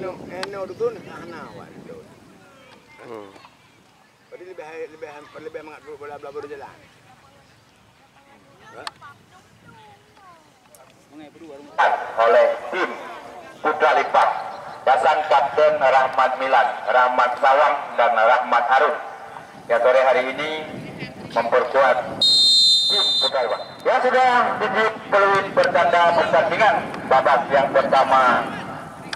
eno itu sana awak itu. Jadi lebih mengatur bola berjalan. Oleh tim Putra Lipat, Dasan Kapten Rahmat Milan, Rahmat Sawang dan Rahmat Harun yang sore hari ini memperkuat tim Putra Lipat. Ya sudah duduk peluit bertanda pertandingan babak yang pertama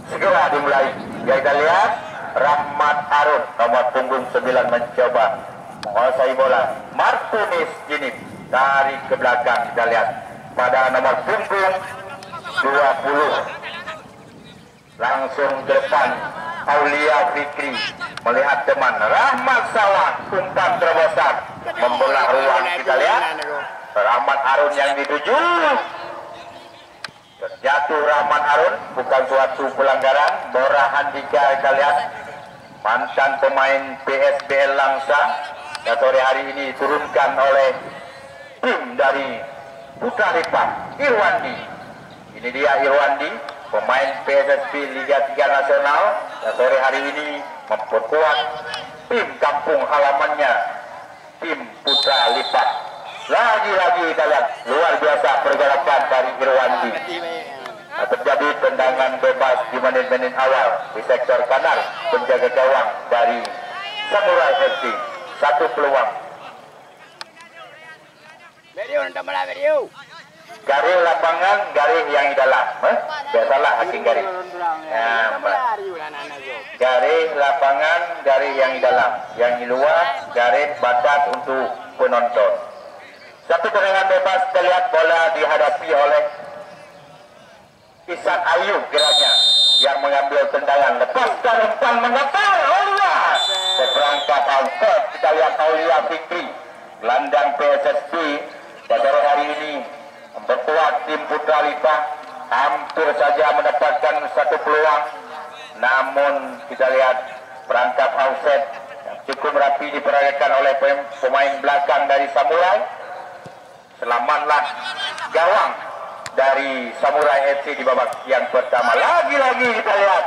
segera dimulai. Ya kita lihat Rahmat Harun nomor punggung 9 mencoba menguasai bola. Martinez Jinip dari ke belakang kita lihat pada nomor punggung 20 langsung depan Aulia Fikri melihat teman Rahmat Sawang umpan terobosan membelah ruang. Kita lihat Rahmat Harun yang dituju, terjatuh Rahmat Harun, bukan suatu pelanggaran. Bora Handika kita lihat mantan pemain PSBL Langsa yang sore hari ini diturunkan oleh tim dari Putra Lipat, Irwandi. Ini dia Irwandi, pemain PSSP Liga 3 Nasional yang sore hari ini memperkuat tim kampung halamannya, tim Putra Lipat. Lagi-lagi kita lihat luar biasa pergerakan dari Irwandi. Terjadi tendangan bebas di menit-menit awal di sektor kanan penjaga gawang dari Samurai FC. Satu peluang. Garis lapangan, garis yang di dalam. Biasalah hakim garis. Garis lapangan, garis yang di dalam. Yang di luar, garis batas untuk penonton. Satu tendangan bebas, terlihat bola dihadapi oleh Isan Ayub kiranya yang mengambil tendangan. Lepaskan umpan mengepal Aulia. Seperangkat outset kita lihat Aulia Fikri, gelandang PSSP pada hari ini memperkuat tim Putra Lipat. Hampir saja mendapatkan satu peluang, namun kita lihat perangkap outset yang cukup rapi diperagakan oleh pemain belakang dari Samurai. Selamatlah gawang dari Samurai FC di babak yang pertama. Lagi-lagi kita lihat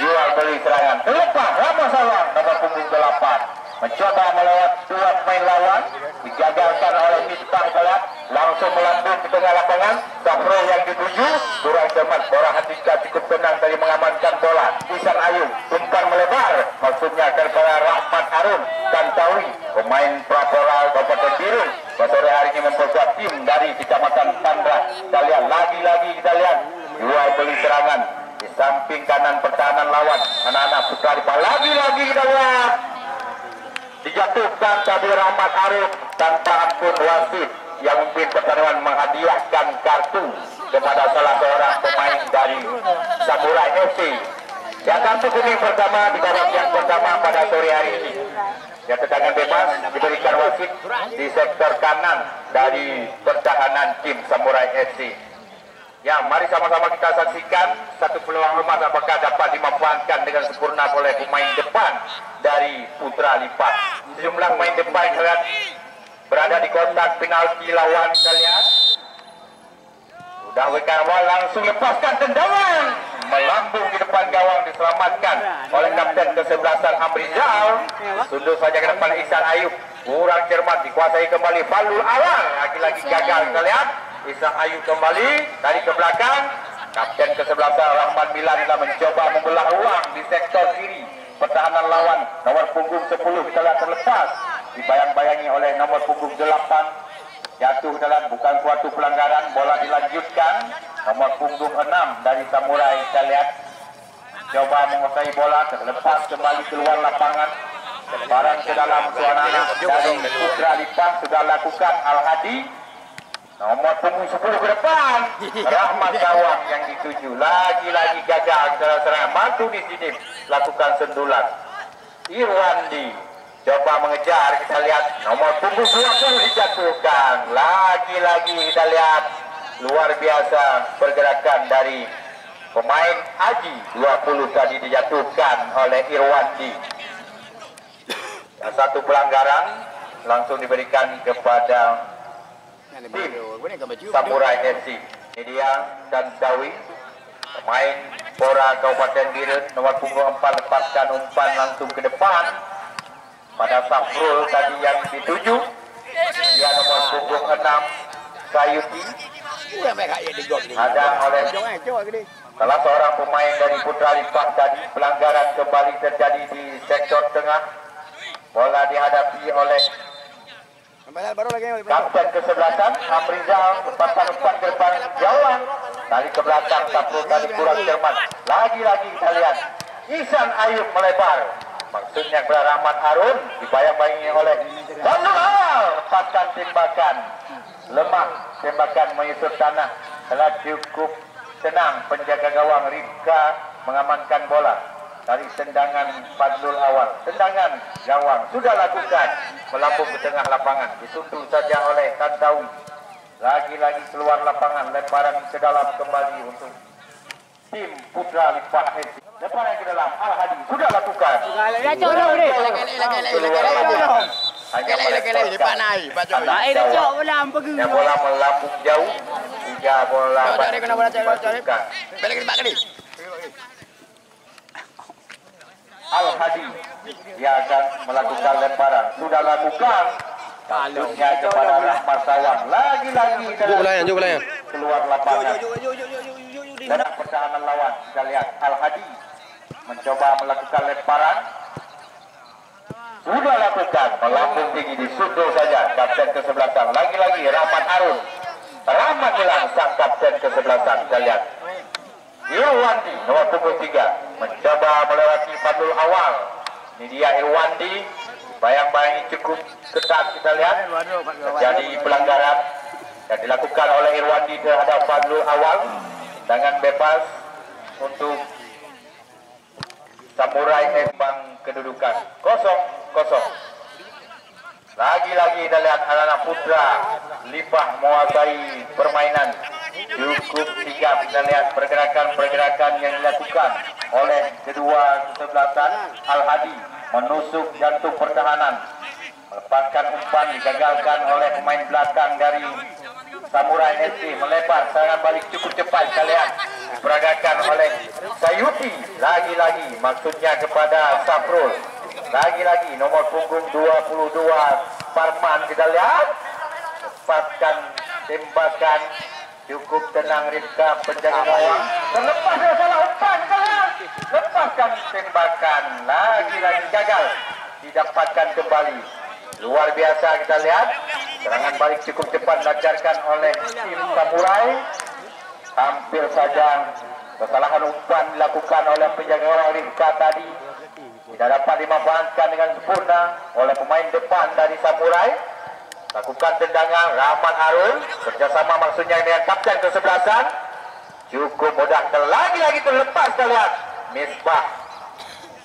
jual beli serangan terlepas Rahmat Sawang nomor punggung 8 mencoba melewat dua pemain lawan, digagalkan oleh Miftah Balat, langsung melambung ke tengah lapangan. Safro yang dituju kurang cermat. Bora Handika cukup tenang dari mengamankan bola. Isan Ayub umpan melebar, maksudnya kepada Rahmat Harun Tantawi, pemain Praporal Kabupaten Biru sore hari ini memperkuat tim dari Kecamatan Tandra. Kita lihat lagi-lagi kita lihat jual beli serangan di samping kanan pertahanan lawan anak-anak Putra Lipat. Lagi-lagi kita lihat dijatuhkan tadi Rahmat Harun tanpa ampun wasit yang memimpin pertandingan menghadiahkan kartu kepada salah seorang pemain dari Samurai FC. Ya, kartu kuning pertama di babak yang pertama pada sore hari ini. Ya, tendangan bebas diberikan wasit di sektor kanan dari pertahanan tim Samurai FC. Ya, mari sama-sama kita saksikan satu peluang emas apakah dapat dimanfaatkan dengan sempurna oleh pemain depan dari Putra Lipat. Sejumlah pemain depan lihat berada di kotak penalti lawan. Kita lihat sudah berikan awal, langsung lepaskan tendangan melambung di depan gawang, diselamatkan oleh kapten kesebelasan Amrizal. Sundul saja ke depan Isan Ayub, kurang cermat, dikuasai kembali Falul Awal, lagi-lagi gagal. Kita lihat Isan Ayub kembali dari ke belakang. Kapten kesebelasan Rahmat Milan telah mencoba membelah ruang di sektor kiri pertahanan lawan. Nomor punggung 10 kita lihat terlepas, dibayang-bayangi oleh nomor punggung 8. Jatuh dalam bukan suatu pelanggaran. Bola dilanjutkan nomor punggung 6 dari Samurai. Kita lihat coba menguasai bola, terlepas kembali keluar lapangan. Lebaran ke dalam suasana dari Putra Lipat sudah lakukan Al-Hadi. Nomor punggung 10 ke depan Rahmat Sawang yang dituju. Lagi-lagi gagal serangan. Mantu di sini lakukan sendulan. Irwandi coba mengejar. Kita lihat nomor punggung 20 dijatuhkan. Lagi-lagi kita lihat luar biasa pergerakan dari pemain Aji. 20 tadi dijatuhkan oleh Irwandi. Satu pelanggaran langsung diberikan kepada tim Samurai FC. Ini dia dan Dawi, pemain Menpora Kabupaten Biren nomor punggung 4 lepaskan umpan langsung ke depan pada Safrul tadi yang dituju. Dia nomor punggung 6 Sayuti ada oleh salah seorang pemain dari Putra Limpah tadi. Pelanggaran kembali terjadi di sektor tengah. Bola dihadapi oleh kapten kesebelasan Amrizal. Lepasan umpan ke depan jauh tali ke belakang. Safrul tadi kurang cermat. Lagi-lagi kita lihat Ihsan Ayub melebar. Maksudnya kepada Rahmat Harun, dibayang-bayangi oleh Sanul. Lepaskan tembakan lemah, tembakan menyusut tanah. Telah cukup tenang penjaga gawang Rifka mengamankan bola dari tendangan Fadlul awal. Tendangan gawang sudah lakukan melambung ke tengah lapangan, dituntun saja oleh Tantawi. Lagi-lagi keluar lapangan, lemparan ke dalam kembali untuk tim Putra Limpah FC. Lemparan ke dalam Al-Hadi sudah lakukan. Bola melambung jauh. 3 bola. Al-Hadi dia akan melakukan lemparan. Sudah lakukan. Taluknya kepada Rahmat Sawang. Lagi-lagi keluar lapangan. Dan pertahanan lawan. Kita lihat Al-Hadi mencoba melakukan lemparan. Sudah lakukan melambung tinggi, disundul saja kapten kesebelasan. Lagi-lagi Rahmat Harun. Rahmat hilang sang kapten kesebelasan. Kita lihat Irwandi nomor punggung 3 mencoba melewati Fadlul awal. Ini dia Irwandi. Bayang-bayangi cukup ketat. Kita lihat terjadi pelanggaran yang dilakukan oleh Irwandi terhadap Fadlul awal. Dengan bebas untuk Samurai Embang kedudukan 0-0. Lagi-lagi kita lihat anak-anak Putra Limpah menguasai permainan. Cukup sigap. Kita lihat pergerakan-pergerakan yang dilakukan oleh kedua kesebelasan. Al-Hadi menusuk jantung pertahanan, melepaskan umpan, digagalkan oleh pemain belakang dari Samurai FC. Melebar, serangan balik cukup cepat. Kita lihat pergerakan oleh Sayuti. Lagi-lagi maksudnya kepada Safrul. Lagi-lagi nomor punggung 22 Parman. Kita lihat lepaskan tembakan cukup tenang Rifka penjaga gawang. Terlepas dari salah umpan. Lepaskan tembakan. Lagi-lagi gagal, didapatkan kembali. Luar biasa. Kita lihat serangan balik cukup cepat dilancarkan oleh tim Samurai. Hampir saja kesalahan umpan dilakukan oleh penjaga gawang Rifka tadi. Tidak dapat dimanfaatkan dengan sempurna oleh pemain depan dari Samurai. Lakukan tendangan Rahmat Harun kerjasama maksudnya dengan kapten kesebelasan. Cukup mudah. Lagi-lagi terlepas. Kita lihat Misbah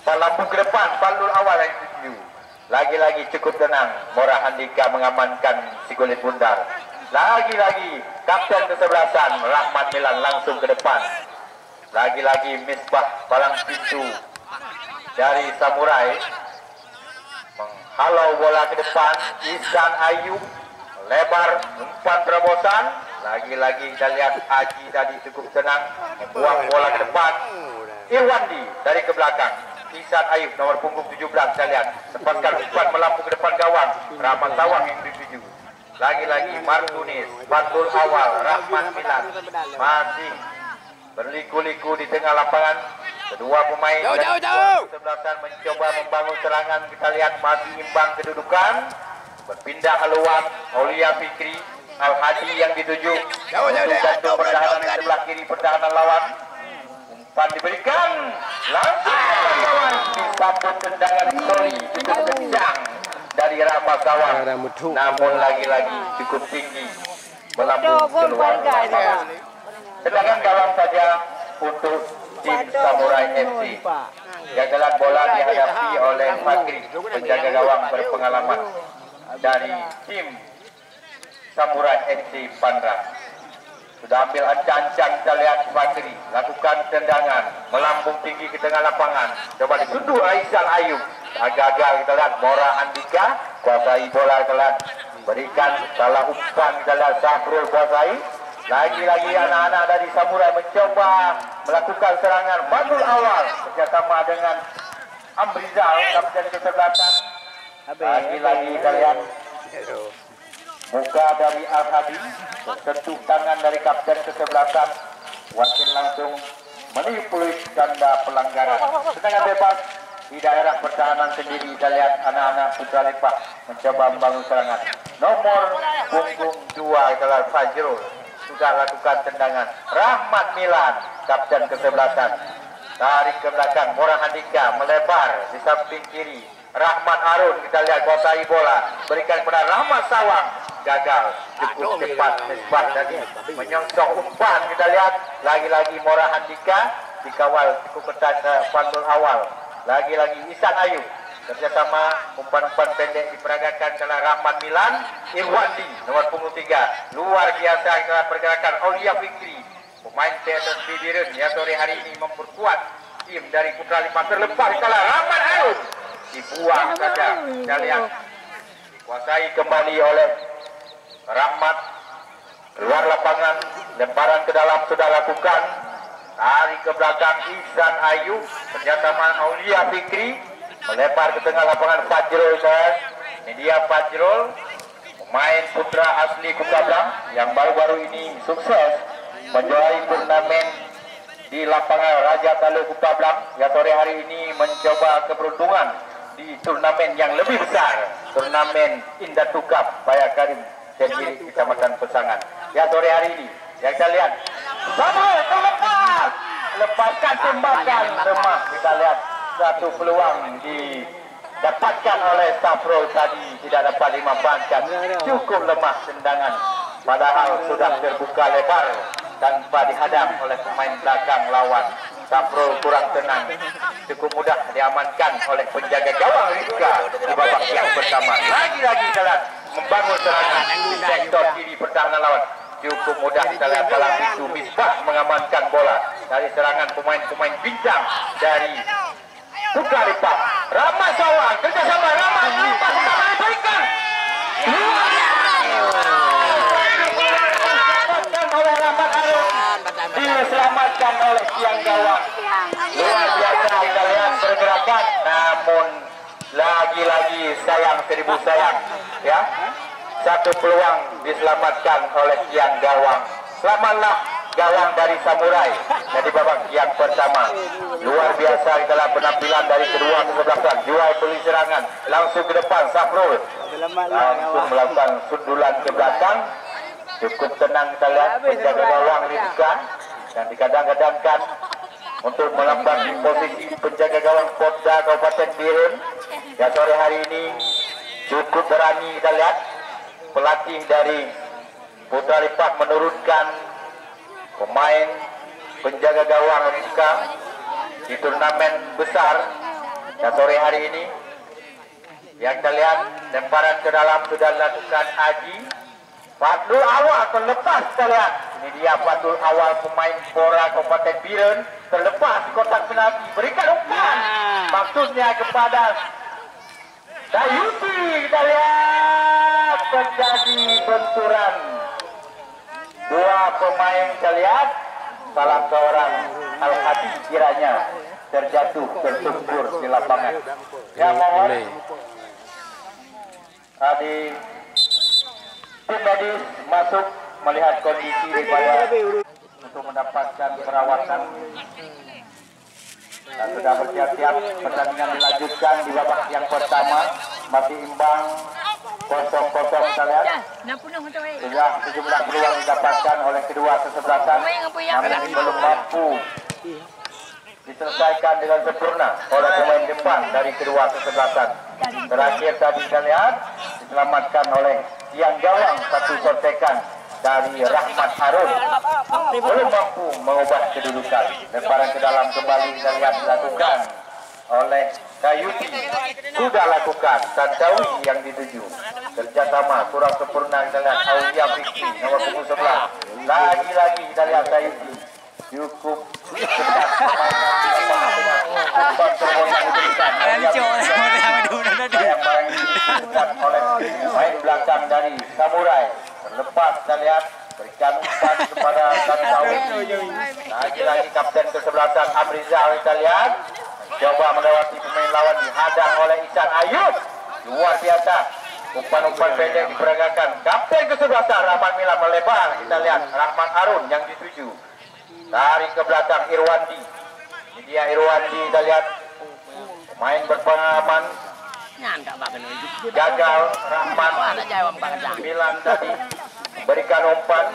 melambung ke depan. Fadlul awal yang dituju. Lagi-lagi cukup tenang. Mora Handika mengamankan si kulit bundar. Lagi-lagi kapten kesebelasan Rahmat Milan langsung ke depan. Lagi-lagi Misbah palang pintu dari Samurai menghalau bola ke depan. Ihsan Ayub lebar umpan terobosan. Lagi-lagi kita lihat Haji tadi cukup tenang membuang bola ke depan. Irwandi dari ke belakang. Ihsan Ayub nomor punggung 17. Kita lihat lepaskan umpan melambung ke depan gawang. Rahmat Sawang yang dituju. Lagi-lagi Martunis, Fadlul awal, Rahmat Milan masih berliku-liku di tengah lapangan. Kedua pemain kesebelasan mencoba membangun serangan. Kita lihat masih imbang kedudukan. Berpindah haluan Aulia Fikri. Al-Hadi yang dituju untuk jantung pertahanan di sebelah kiri pertahanan lawan. Umpan diberikan langsung lawan disambut tendangan Soli cukup kencang dari Rahmat Sawang. Namun lagi-lagi cukup tinggi melambung keluar. Tendangan gawang saja untuk tim Samurai FC. Gagalan bola dihadapi oleh Fakri, penjaga gawang berpengalaman dari tim Samurai FC Pandra. Sudah ambil ancang-ancang. Kita lihat Fakri lakukan tendangan melambung tinggi ke tengah lapangan. Coba disundur Ihsan Ayub. Agak-agak kita lihat Mora Andika kuasai bola. Kita lihat berikan salah umpan. Kita lihat Safrul kuasai. Lagi-lagi anak-anak dari Samurai mencoba melakukan serangan Badul awal bekerjasama dengan Amrizal kapten kesebelasan. Lagi-lagi kita lihat muka dari Al-Hadi, sentuh tangan dari kapten kesebelasan, wasit langsung menipu tanda pelanggaran. Tendangan bebas di daerah pertahanan sendiri. Kita lihat anak-anak Putra Lipak mencoba membangun serangan. Nomor punggung 2 adalah Fajrul sudah lakukan tendangan. Rahmat Milan kapten kesebelasan tarik ke belakang. Mora Handika melebar di samping kiri. Rahmat Harun kita lihat kuasai bola, berikan kepada Rahmat Sawang, gagal cukup cepat mesbah tadi menyongsong umpan. Kita lihat lagi-lagi Mora Handika dikawal cukup ketat pantul awal. Lagi-lagi Isan Ayub kerjasama umpan-umpan pendek diperagakan oleh Rahmat Milan. Irwandi nomor punggung 3 luar biasa dalam pergerakan. Aulia Fikri pemain PSS Bibiran yang sore hari ini memperkuat tim dari Putra Lipak. Terlepas kalah Rahmat Harun dibuang saja. Kita lihat dikuasai kembali oleh Rahmat, keluar lapangan, lemparan ke dalam sudah lakukan, tarik ke belakang Ihsan Ayub kerjasama Aulia Fikri, melempar ke tengah lapangan Fajrul. Ini dia Fajrul, pemain putra asli Kukablang yang baru-baru ini sukses menjuarai turnamen di lapangan Raja Talu Kukablang, yang sore hari ini mencoba keberuntungan di turnamen yang lebih besar, turnamen Indatu Cup Paya Karim sendiri Kecamatan Pesangan. Ya sore hari ini yang kita lihat Samuel terlepas, lepaskan tembakan lemah. Kita lihat satu peluang didapatkan oleh Safrul tadi, tidak dapat dimanfaatkan, cukup lemah tendangan, padahal sudah terbuka lebar tanpa dihadap oleh pemain belakang lawan. Safrul kurang tenang, cukup mudah diamankan oleh penjaga gawang Rizka di babak yang pertama. Lagi-lagi kita lihat membangun serangan di sektor kiri pertahanan lawan. Cukup mudah kita lihat dalam itu Misbah mengamankan bola dari serangan pemain-pemain bintang dari Putra Lipak. Rahmat Sawang kerjasama Rahmat berikan oleh Rahmat Harun, diselamatkan oleh tiang gawang. Luar biasa kita lihat pergerakan, namun lagi-lagi sayang, seribu sayang ya. Satu peluang diselamatkan oleh tiang gawang. Selamatlah gawang dari Samurai dari babak yang pertama. Luar biasa adalah penampilan dari kedua kesebelasan. Jual beli serangan langsung ke depan. Safrul langsung melakukan sundulan ke belakang. Cukup tenang kita lihat penjaga gawang Rizka yang dikadang-kadangkan untuk melakukan posisi penjaga gawang Porda Kabupaten Biren. Ya sore hari ini cukup berani kita lihat pelatih dari Putra Lipak menurunkan pemain penjaga gawang Rizka di turnamen besar. Ya sore hari ini yang kita lihat lemparan ke dalam sudah dilakukan Aji. Fadul awal terlepas kita lihat. Ini dia Fadul awal pemain Pora Kabupaten Biren terlepas di kotak penalti. Berikan umpan. Maksudnya kepada Dayuti. Kita lihat terjadi benturan. Dua pemain kita lihat. Salah seorang Al-Hadi kiranya terjatuh tersungkur di lapangan. Ya mohon tadi tim medis masuk melihat kondisi daripada untuk mendapatkan perawatan dan sudah bersiap-siap. Pertandingan dilanjutkan di babak yang pertama, masih imbang 0-0 kita lihat. Sudah sejumlah peluang didapatkan oleh kedua kesebelasan, namun belum mampu diselesaikan dengan sempurna oleh pemain depan dari kedua kesebelasan. Terakhir tadi kita lihat diselamatkan oleh tiang gawang satu sortekan dari Rahmat Harun, belum mampu mengubah kedudukan. Lemparan ke dalam kembali kita lihat dilakukan oleh Dayuti, sudah lakukan Tandawi yang dituju. Kerjasama kurang sempurna kita lihat Aulia Fikri nomor punggung 11. Lagi-lagi kita lihat Dayuti cukup ketat oleh main belakang dari Samurai Terlepas kita lihat berikan umpan kepada Tantawi. Lagi-lagi kapten kesebelasan Amrizal kita lihat coba melewati pemain lawan, dihadang oleh Ihsan Ayub. Luar biasa. Umpan-umpan pendek diperagakan. Kapten kesebelasan Rahmat Mila melebar. Kita lihat Rahmat Harun yang dituju. Tarik ke belakang Irwandi. Ini dia Irwandi, kita lihat pemain berpengalaman. Gagal Rahmat Milan tadi. Berikan umpan,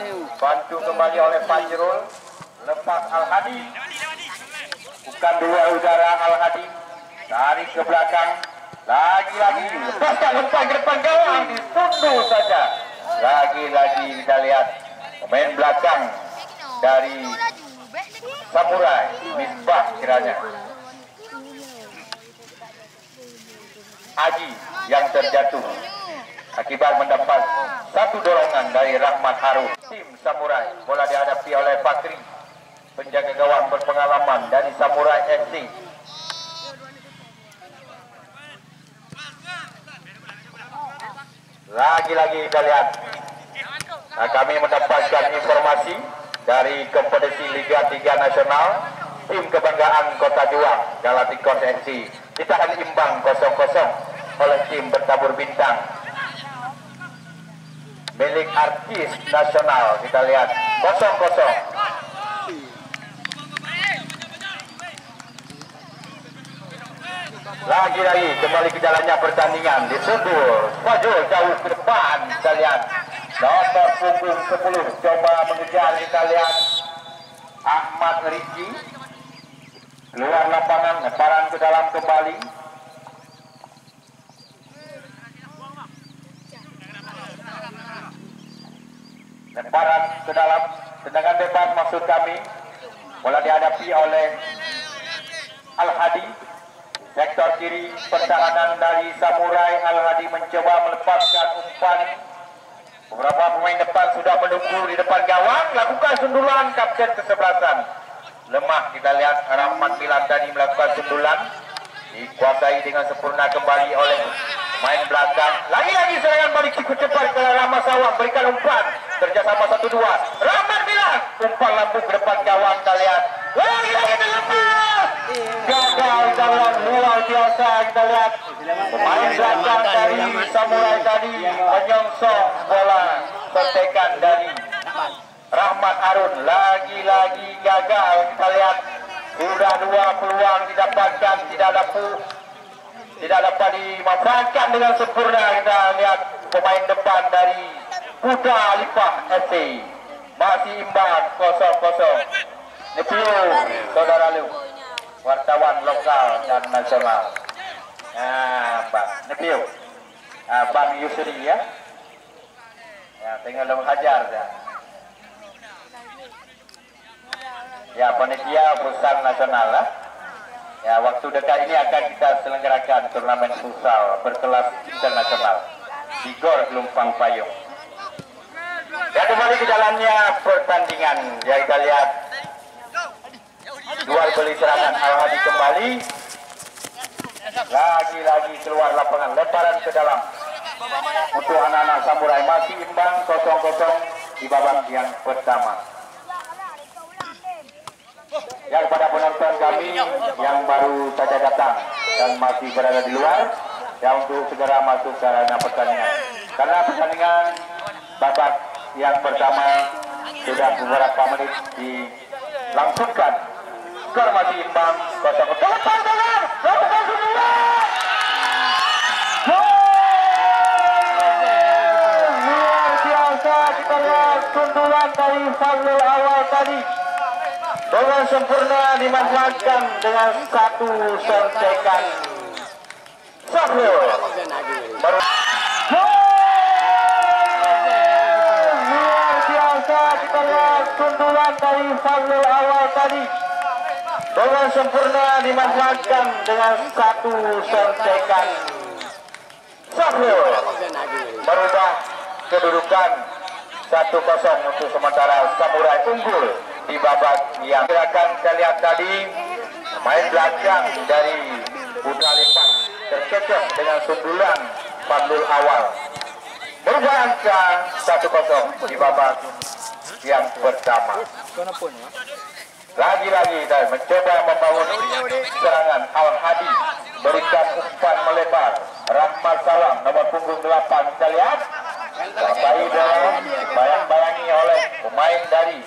bantu kembali oleh Fajrul. Lepas Al-Hadi. Bukan dua udara Al-Hadi. Tarik ke belakang. Lagi-lagi lepaskan umpan ke depan gawang, ditunduh saja. Lagi-lagi kita lihat pemain belakang dari Samurai Misbah kiranya Aji yang terjatuh akibat mendapat satu dorongan dari Rahmat Harun. Tim Samurai bola dihadapi oleh Fakri, penjaga gawang berpengalaman dari Samurai FC. Lagi-lagi kita lihat kami mendapatkan informasi dari kompetisi Liga 3 Nasional. Tim kebanggaan Kota Juang Galacticos FC ditahan imbang 0-0 oleh tim bertabur bintang milik artis nasional. Kita lihat 0-0. Lagi-lagi kembali ke jalannya pertandingan, disundul Fajrul jauh ke depan. Kita lihat nomor punggung 10 coba mengejar. Kita lihat Ahmad Riki keluar lapangan, lemparan ke dalam kembali. Lemparan ke dalam, tendangan bebas maksud kami. Bola dihadapi oleh Al-Hadi. Sektor kiri pertahanan dari Samurai. Al-Hadi mencoba melepaskan umpan. Beberapa pemain depan sudah menunggu di depan gawang. Lakukan sundulan kapten kesebelasan. Lemah kita lihat Rahmat Milan tadi melakukan sundulan. Dikuasai dengan sempurna kembali oleh pemain belakang. Lagi-lagi serangan balik cukup cepat ke Rahmat Sawang. Berikan umpan. Kerjasama 1-2. Rahmat Milan. Umpan lambung ke depan gawang. Kita lihat. Lagi-lagi terlepas. Gagal jalan luar biasa. Kita lihat pemain belakang dari Samurai tadi menyongsong bola kontekan dari Rahmat Harun. Lagi-lagi gagal. Kita lihat sudah dua peluang didapatkan, tidak dapat dimanfaatkan dengan sempurna. Kita lihat pemain depan dari Kuda Lipah FC masih imbang 0-0. Nepio, saudara Lu, wartawan lokal dan nasional. Pak Nepio, Bang Yusri ya, tinggal menghajar ya. Ya, panitia futsal nasional lah. Ya, waktu dekat ini akan kita selenggarakan turnamen futsal berkelas internasional di Gor Lumpang Payung. Ya, kembali ke jalannya pertandingan. Ya, kita lihat dual beli serangan Al-Hadi kembali. Lagi-lagi keluar lapangan, lemparan ke dalam. Untuk anak-anak Samurai masih imbang 0-0 di babak yang pertama. Ya, kepada penonton kami yang baru saja datang dan masih berada di luar, ya, untuk segera masuk ke arena pertandingan. Karena pertandingan babak yang pertama sudah beberapa menit dilangsungkan. Skor masih imbang 0-0. Luar biasa kita lihat sundulan dari Fadlul awal tadi. Dengan sempurna dimanfaatkan dengan satu sontekan. Sahrul luar biasa kita lihat sundulan dari Fadlul awal tadi. Dengan sempurna dimanfaatkan dengan satu sontekan. Sahrul merubah kedudukan 1-0 untuk sementara Samurai unggul di babak yang akan kita lihat tadi. Main belakang dari Kuda Lipah terkecoh dengan sundulan Fadlul awal. berubah angka 1-0 di babak yang pertama. Lagi-lagi dan mencoba membangun serangan. Al-Hadi berikan umpan melebar. Rahmat Salam nomor punggung 8 kita lihat baik bayang-bayangi oleh pemain dari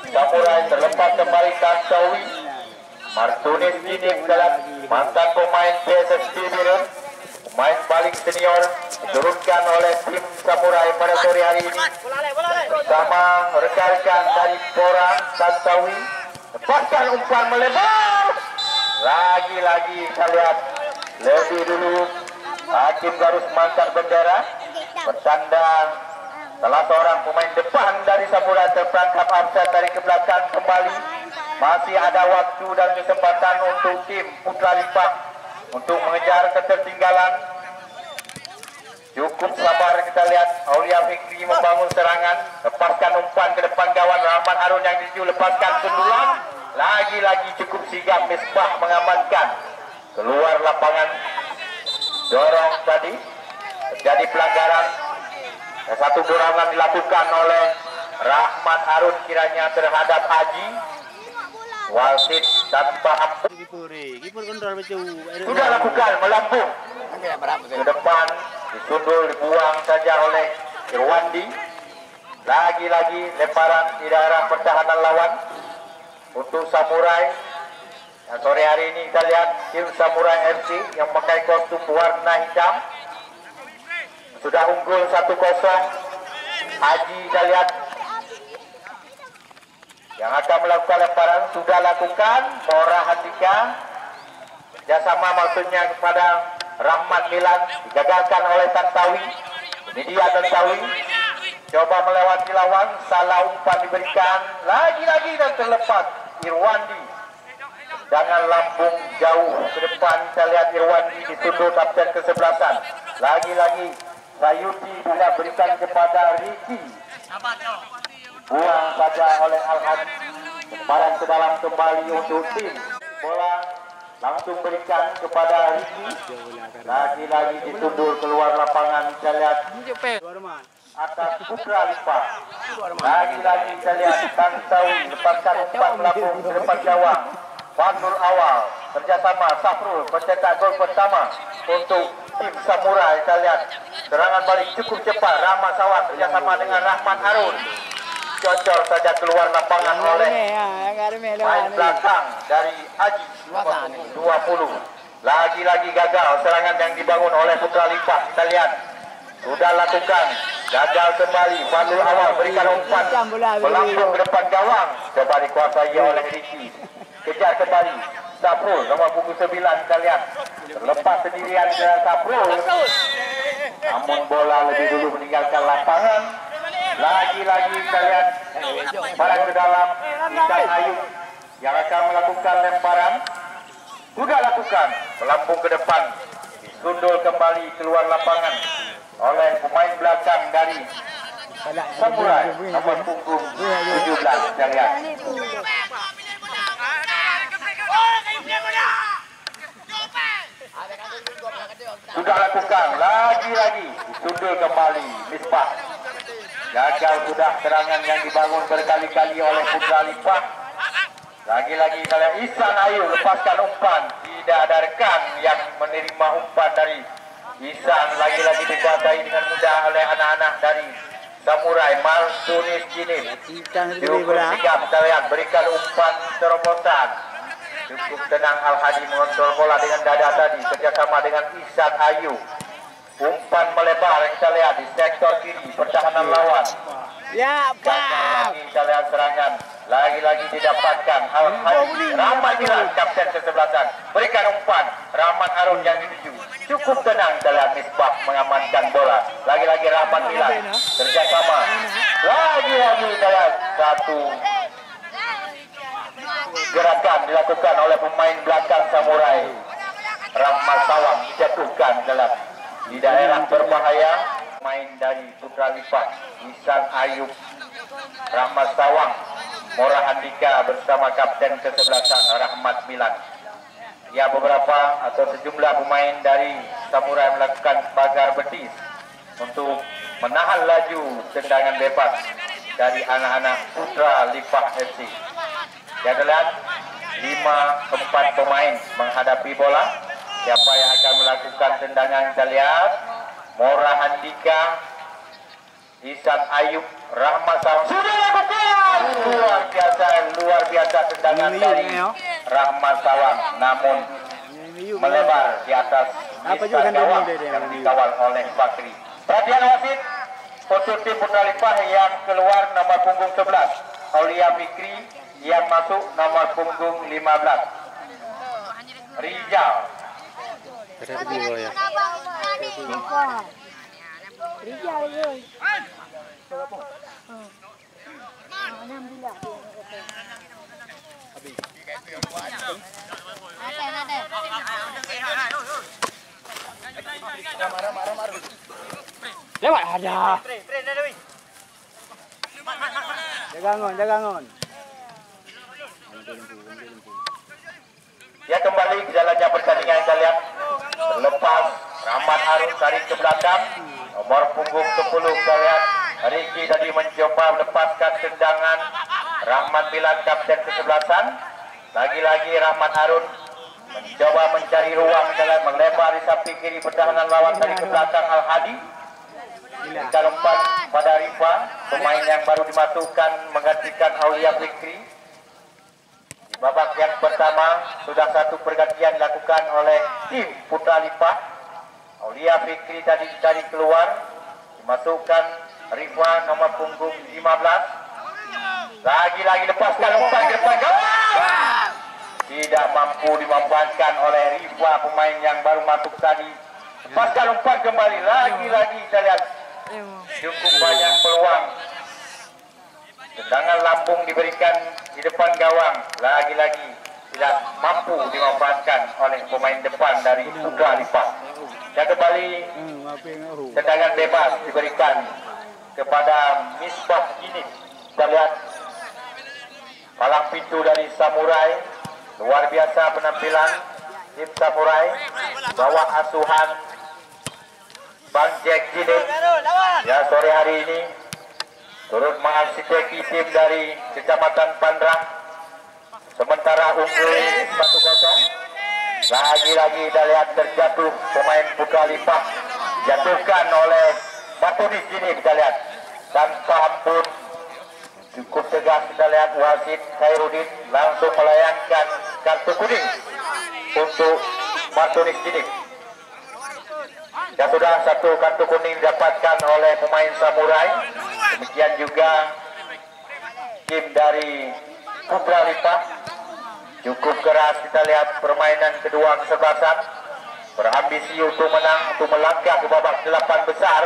Samurai, terlepas kembali Tansawi. Martunis ini dalam mantan pemain PSSB Birun, pemain paling senior diturunkan oleh tim Samurai pada sore hari ini bersama rekan-rekan dari Porang Tansawi. Lepaskan umpan melebar. Lagi-lagi kita lihat lebih dulu Hakim Garus mangkat bendera bertanda salah seorang pemain depan dari Samurai terperangkap offside dari ke belakang kembali. Masih ada waktu dan kesempatan untuk tim Putra Lipak untuk mengejar ketertinggalan. Cukup sabar kita lihat Aulia Fikri membangun serangan. Lepaskan umpan ke depan gawang. Rahmat Harun yang dituju lepaskan sundulan. Lagi-lagi cukup sigap Misbah mengamankan. Keluar lapangan. Dorong tadi. Terjadi pelanggaran. Satu dorongan dilakukan oleh Rahmat Harun kiranya terhadap Haji. Wasit tanpa ampun. Sudah lakukan melambung ke depan, disundul dibuang saja oleh Irwandi. Lagi-lagi lemparan di daerah pertahanan lawan untuk Samurai. Dan sore hari ini kita lihat tim Samurai FC yang memakai kostum warna hitam sudah unggul 1-0. Haji kita lihat yang akan melakukan lemparan sudah lakukan. Mora Handika kerjasama maksudnya kepada Rahmat Milan digagalkan oleh Tantawi. Ini dia Tantawi coba melewati lawan, salah umpan diberikan lagi-lagi dan terlepas Irwandi dengan lambung jauh ke depan. Kita lihat Irwandi ditunduk kapten ke-11. Lagi-lagi Sayuti tidak berikan kepada Ricky, buang saja oleh Al-Hadi. Lemparan ke dalam kembali untuk tim. Bola langsung berikan kepada Ricky. Lagi-lagi ditundul keluar lapangan. Kita lihat atas Putra Lipak. Lagi-lagi kita lihat Tansawi lepaskan umpan melambung ke depan gawang. Fadlul awal kerjasama Safrul mencetak gol pertama untuk tim Samurai. Kita lihat serangan balik cukup cepat. Rahmat Sawat kerjasama dengan Rahmat Harun. Cocor saja keluar lapangan oleh main belakang dari Haji 20. Lagi-lagi gagal serangan yang dibangun oleh Putra Lipak. Kita lihat sudah lakukan, gagal kembali. Fadlul awal berikan umpan melambung ke depan gawang, coba dikuasai oleh Ricky. Kejar kembali Safrul nomor punggung 9. Kita lihat terlepas sendirian ke Safrul, namun bola lebih dulu meninggalkan lapangan. Lagi-lagi kita lihat barang ke dalam Ikan Ayu yang akan melakukan lemparan. Sudah lakukan melambung ke depan, disundul kembali keluar lapangan oleh pemain belakang dari Samurai nomor punggung 17. Kita lihat sudah lakukan lagi-lagi, disundul kembali Misbah. Gagal sudah serangan yang dibangun berkali-kali oleh Putra Lipak. Lagi-lagi kalian Ihsan Ayu lepaskan umpan, tidak ada rekan yang menerima umpan dari Ihsan. Lagi-lagi dikuasai dengan mudah oleh anak-anak dari Samurai. Martunis Jinib cukup sigap, kita lihat berikan umpan terobosan. Cukup tenang Al-Hadi mengontrol bola dengan dada tadi kerjasama dengan Ihsan Ayu. Umpan melebar kita lihat di sektor kiri pertahanan lawan. Ya, Pak. Kita lihat serangan lagi-lagi didapatkan Al-Hadi. Rahmat Milan kapten ke-11 berikan umpan. Rahmat Harun yang dituju. Cukup tenang dalam Misbah mengamankan bola. Lagi-lagi Rahmat Milan kerjasama. Lagi-lagi dalam satu gerakan dilakukan oleh pemain belakang Samurai. Rahmat Sawang dijatuhkan dalam di daerah berbahaya. Main dari Putra Lipak, Ihsan Ayub, Rahmat Sawang, Mora Handika bersama kapten ke-11 Rahmat Milan. Ya, beberapa atau sejumlah pemain dari Samurai melakukan pagar betis untuk menahan laju tendangan bebas dari anak-anak Putra Lipah FC. Kita lihat 5-4 pemain menghadapi bola. Siapa yang akan melakukan tendangan? Kita lihat Mora Handika, Isan Ayub, Rahmat Sawang sudah lakukan. Luar biasa tendangan dari Rahmat Sawang, namun melebar di atas Isan gawang yang dikawal oleh Fakri. Perhatian wasit, untuk tim Putra Lipah yang keluar nomor punggung 11, Aulia Fikri, yang masuk nomor punggung 15, Rizal. Lewat ada. Jaga ngon. Ya, kembali ke jalannya pertandingan. Kita lihat terlepas Rahmat Arun tarik ke belakang, nomor punggung 10. Kita lihat Riki tadi mencoba melepaskan tendangan Rahmat Milan, kapten kesebelasan. Lagi-lagi Rahmat Arun mencoba mencari ruang jalan melebar di samping kiri pertahanan lawan tadi ke belakang Al Hadi. Kita lompat pada Rifa, pemain yang baru dimasukkan menggantikan Aulia Fikri. Di babak yang pertama sudah satu pergantian dilakukan oleh tim Putra Lipah. Aulia Fikri tadi keluar, dimasukkan Rifa nomor punggung 15. Lagi-lagi lepaskan umpan ke depan gawang. Tidak mampu dimanfaatkan oleh Rifa, pemain yang baru masuk tadi. Lepaskan umpan kembali, lagi-lagi kita lihat cukup banyak peluang. Tendangan lambung diberikan di depan gawang, lagi-lagi tidak mampu dimanfaatkan oleh pemain depan dari Putra Lipah. Dan kembali tendangan bebas diberikan kepada Misbah Jinib. Kita lihat palang pintu dari Samurai, luar biasa penampilan tim Samurai, bawah asuhan Bang Jack Jinib. Ya, sore hari ini turut mengarsiteki tim dari Kecamatan Pandrang, sementara unggul 1-0. Lagi-lagi kita lihat terjatuh pemain Putra Lipah, jatuhkan oleh Batunis Jinib. Kita lihat tanpa ampun, cukup tegas. Kita lihat wasit Khairuddin langsung melayangkan kartu kuning untuk Batunis Jinib. Ya, sudah satu kartu kuning didapatkan oleh pemain Samurai. Demikian juga tim dari Putra Lipah. Cukup keras kita lihat permainan kedua kesebelasan, berambisi untuk menang, untuk melangkah ke babak 8 besar.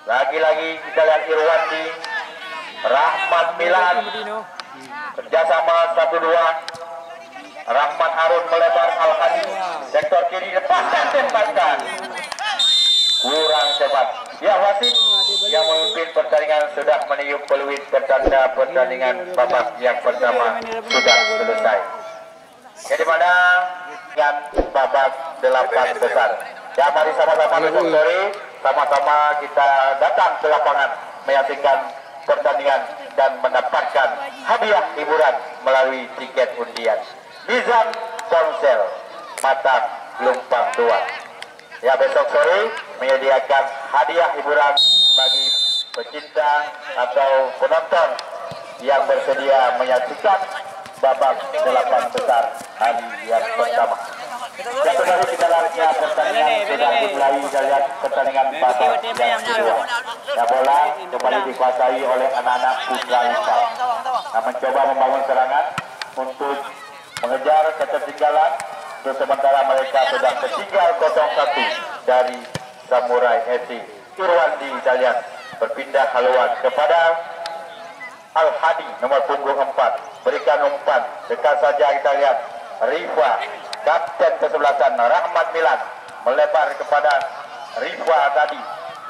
Lagi-lagi kita lihat Irwandi, Rahmat Milan kerjasama 1-2. Rahmat Harun melebar Al Hadi, sektor kiri lepaskan tembakan, kurang cepat. Ya, wasit yang memimpin pertandingan sudah meniup peluit pertanda pertandingan babak yang pertama sudah selesai. Jadi mana yang babak 8 besar. Ya, mari sama-sama besok sore sama-sama kita datang ke lapangan menyaksikan pertandingan dan mendapatkan hadiah hiburan melalui tiket undian. Nizam Ponsel Matang Lumpang 2. Ya, besok sore menyediakan hadiah hiburan bagi pecinta atau penonton yang bersedia menyaksikan babak 8 besar hari yang pertama. Ya, saudara, kita larutnya pertandingan sudah dimulai. Kita lihat pertandingan babak yang kedua. Ya, bola kembali dikuasai oleh anak-anak Putra Lipah. Nah, mencoba membangun serangan untuk mengejar ketertinggalan. Untuk sementara mereka sedang tertinggal 0-1 dari Samurai FC. Irwandi kita lihat berpindah haluan kepada Al Hadi nomor punggung 4, berikan umpan dekat saja. Kita lihat Rifa, kapten kesebelasan Rahmat Milan, melebar kepada Rifa tadi,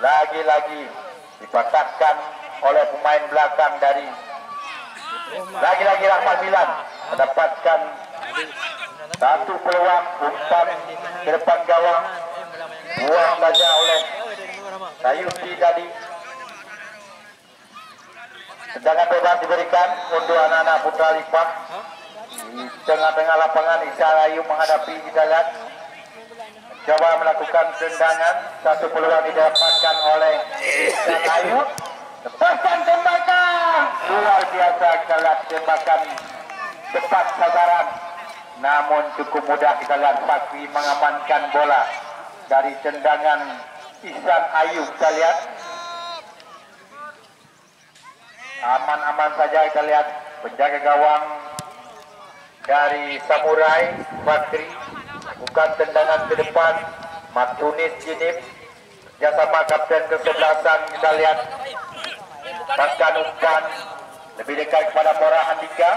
lagi-lagi dipatahkan oleh pemain belakang dari lagi-lagi Rahmat Milan mendapatkan satu peluang umpan ke depan gawang, buang saja oleh Sayuti tadi. Tendangan bebas diberikan untuk anak-anak Putra Lipak. Di tengah-tengah lapangan Ihsan Ayub menghadapi kita lihat. Coba melakukan tendangan. Satu peluang didapatkan oleh Ihsan Ayub. Lepaskan tembakan. Luar biasa kita lihat tembakan tepat sasaran. Namun cukup mudah kita lihat Fakri mengamankan bola dari tendangan Ihsan Ayub. Kita lihat aman-aman saja kita lihat penjaga gawang dari Samurai Fakri bukan tendangan ke depan. Matunis Jinip bersama kapten kesebelasan kita lihat bahkan umpan lebih dekat kepada Mora Handika.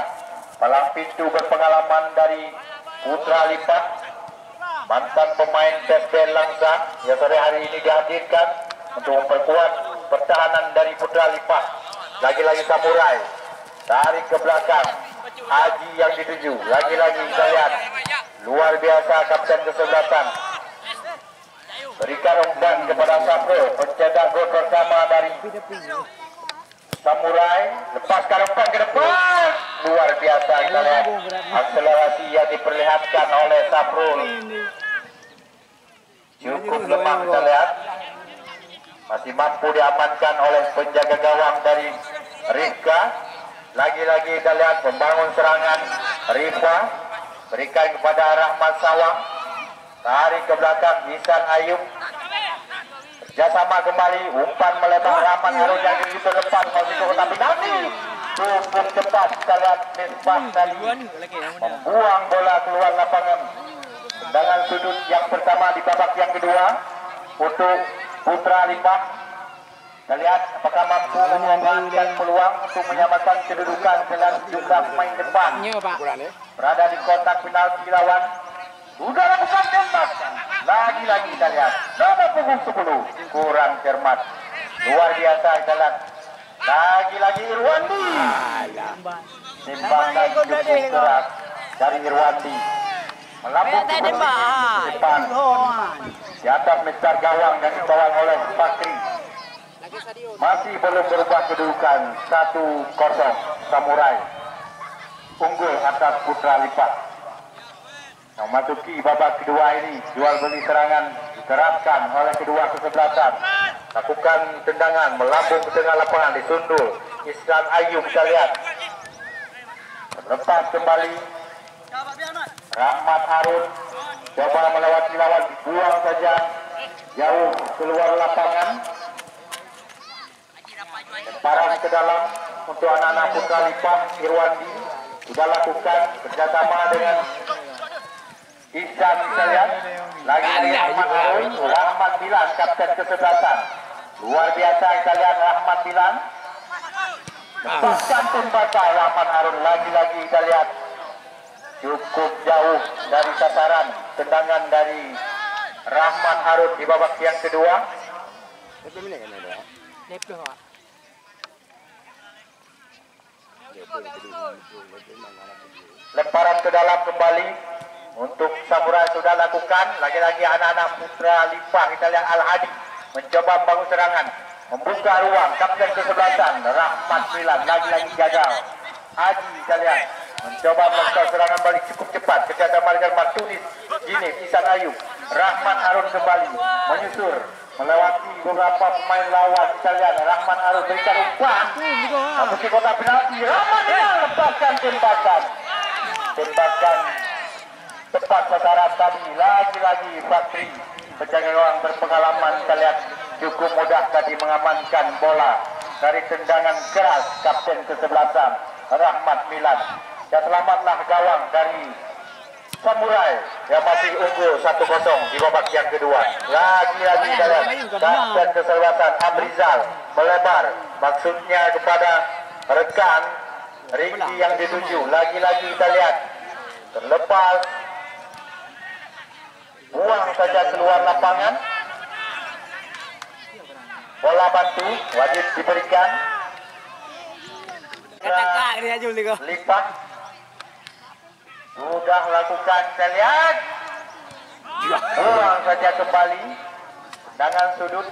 Palang pintu berpengalaman dari Putra Lipak, mantan pemain PSBL Langsa yang sore hari ini dihadirkan untuk memperkuat pertahanan dari Putra Lipak. Lagi-lagi Samurai tarik ke belakang, Haji yang dituju. Lagi-lagi kita lihat luar biasa kapten kesebelasan berikan umpan kepada Sapro, pencetak gol pertama dari Samurai. Lepaskan umpan ke depan, luar biasa kita lihat akselerasi yang diperlihatkan oleh Sapro cukup lemah kita lihat. Masih mampu diamankan oleh penjaga gawang dari Rifka. Lagi-lagi kita lihat membangun serangan Rifka, berikan kepada Rahmat Sawang, tarik ke belakang Ihsan Ayub, kerjasama kembali, umpan melebar Rahmat Harun yang di depan masih ke kota penalti. Cukup cepat kita lihat Misbah tadi membuang bola keluar lapangan. Tendangan sudut yang pertama di babak yang kedua untuk Putra Lipak. Kita lihat apakah mampu memanfaatkan peluang untuk menyamakan kedudukan dengan jumlah pemain depan. Berada di kotak penalti lawan. Sudah lakukan tembak. Lagi-lagi kita lihat nomor punggung 10 kurang cermat. Luar biasa kita lihat. Lagi-lagi Irwandi. Tembakan cukup keras dari Irwandi. Melambung ke depan. Di atas mistar gawang dan dikawal oleh Fakri. Masih belum berubah kedudukan 1-0. Samurai unggul atas Putra Lipak. Memasuki babak kedua ini, jual beli serangan diterapkan oleh kedua kesebelasan. Lakukan tendangan melambung ke tengah lapangan, disundul Ihsan Ayub. Kita lihat lepas kembali Rahmat Harun, coba melewati lawan, dibuang saja jauh keluar lapangan. Lemparan ke dalam untuk anak-anak Putra Lipak. Irwandi sudah lakukan kerjasama dengan Ihsan. Kita lihat lagi-lagi Rahmat Harun, Rahmat Bilan kapten kesebelasan. Luar biasa kita lihat Rahmat Bilan lepaskan tembakan Rahmat Harun. Lagi-lagi kita lihat cukup jauh dari sasaran tendangan dari Rahmat Harun di babak yang kedua. Lemparan ke dalam kembali untuk Samurai sudah lakukan. Lagi-lagi anak-anak Putra Lipak. Kita lihat Al-Hadi mencoba membangun serangan, membuka ruang. Kapten kesebelasan Rahmat Milan lagi-lagi gagal. Haji kita lihat mencoba melakukan serangan balik cukup cepat. Kerjasama dengan Matunis Jinip, Ihsan Ayub. Rahmat Harun kembali menyusur melewati beberapa pemain lawan. Kita lihat Rahmat Harun berikan umpan masuk ke kotak penalti. Rahmat Milan lepaskan tembakan tepat sasaran tadi. Lagi-lagi Fakri penjaga gawang berpengalaman. Kita lihat cukup mudah tadi mengamankan bola dari tendangan keras kapten kesebelasan Rahmat Milan. Dan selamatlah gawang dari Samurai yang masih unggul 1-0 di babak yang kedua. Lagi-lagi kita lihat kapten kesebelasan Amrizal melebar, maksudnya kepada rekan Ricky yang dituju. Lagi-lagi kita lihat terlepas, buang saja keluar lapangan. Bola bantu wajib diberikan. Lipat sudah lakukan, kita lihat buang saja kembali. Tendangan sudut